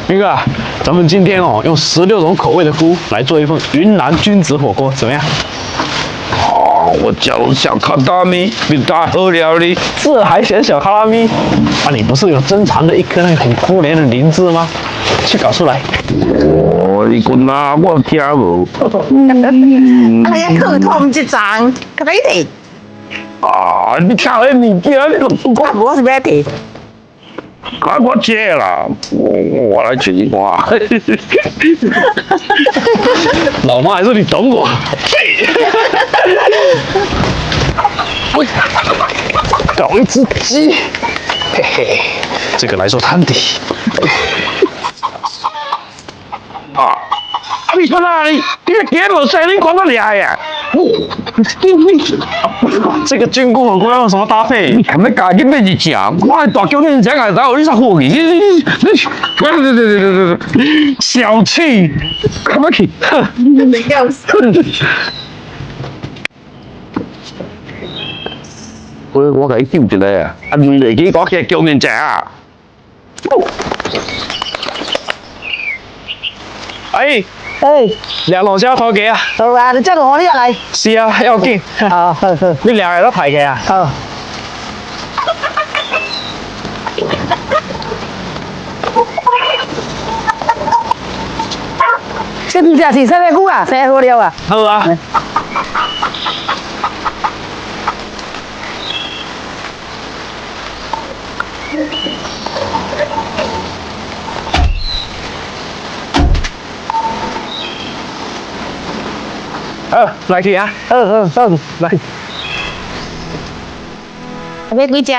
明哥啊，咱们今天用16种口味的菇来做一份云南菌子火锅，怎么样？我就是想看大米，比大好料理。这还嫌小卡拉咪？啊，你不是有珍藏的一颗那个很可怜的灵芝吗？去搞出来！你滚啊！我听无。哎呀，去通一张，可以的。你听那物件，你都不讲。我是要的。我借啦，我来吃一碗。老妈还是你懂我。搞一只鸡，嘿嘿，这个来做汤底。你看哪里？你个鸡肉声，你讲得厉害呀！这个菌菇火锅要用什么搭配？你看那家己要是吃，我大叫你讲啊，然后你啥火气？你小气，看不起，没有事。我给你叫一个啊，你嚟幾個嘅叫面食啊？哎，哎，兩籠燒拖幾啊？好啊，你真係我呢日嚟。是啊，要緊。好，好，好。你兩日都排嘅啊？好。這邊只是生的菇啊，生好了啊。好啊。來去啊！好，來。要幾隻？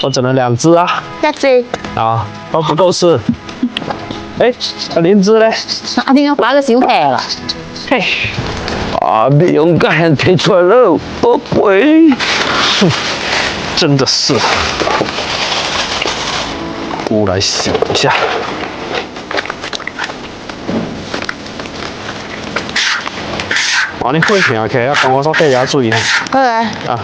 我只能2隻啊。一隻。啊，都不夠吃。哎，靈芝呢？啊，你要擺個小皮啦。嘿。你勇敢提出來了，寶貝。真的是。菇來洗一下。你会平 OK， 要帮我稍微加注意。好啊。啊。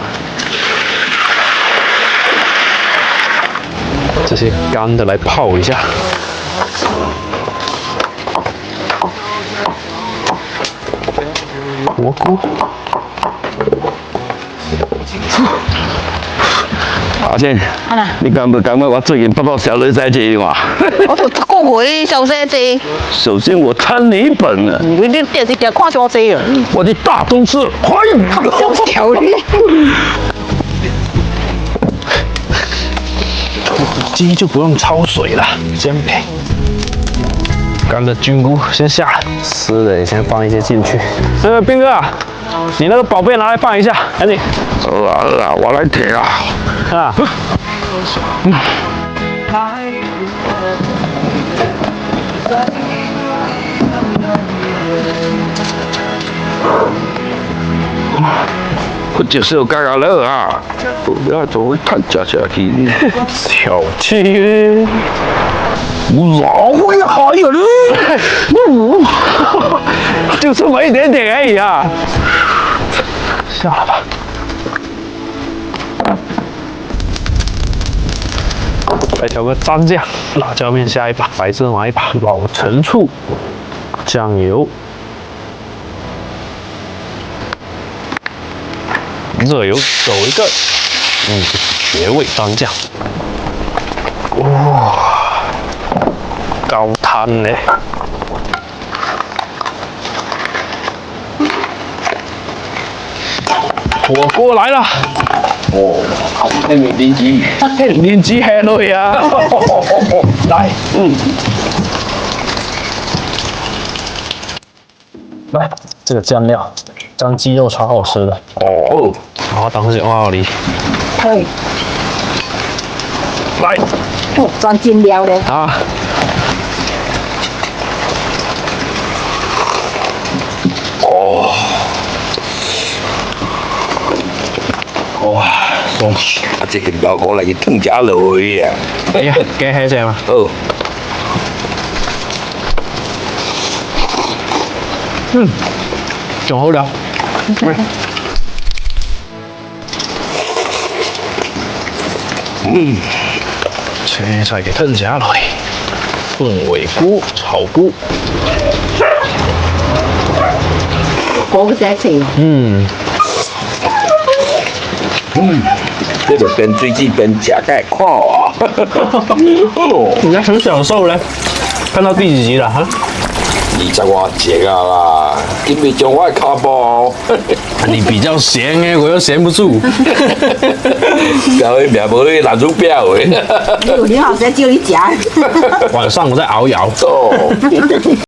这些干的来泡一下。蘑菇。阿姐，你敢不敢我最近不到小女仔這話？我講佢就寫字。首先我貪你本啊！你啲電視劇看咗字啊！我的大東市，小條魚。鸡就不用焯水了，煎饼。干的菌菇先下，湿的也先放一些进去。这个斌哥啊，你那个宝贝拿来放一下，赶紧。好啊，我来提啊。啊。我就是有嘎嘎乐啊！不要总会看假下去。小气。老会还有呢，就这么一点点而已啊！下了吧。来调个蘸酱，辣椒面下一把，白芝麻一把，老陈醋，酱油，热油走一个，绝味蘸酱。哇！高汤嘞！火锅来了！靈芝，靈芝吃落啊！來，來，這個醬料蘸雞肉超好吃的。哦，我當時我你。來，蘸煎料咧。啊。哇！這個包過嚟吞假女啊！哎呀，幾起正啊！哦。仲好料。青菜嘅吞下來。凤尾菇炒菇，嗰個仔食。这就边追剧边吃个看啊！应该很享受嘞。看到第几集了哈？ 20外集啊啦，因为将我的脚步，你比较闲哎，我又闲不住。搞伊命无你男主表的。你好，再叫你夹。晚上我在熬窑。哦。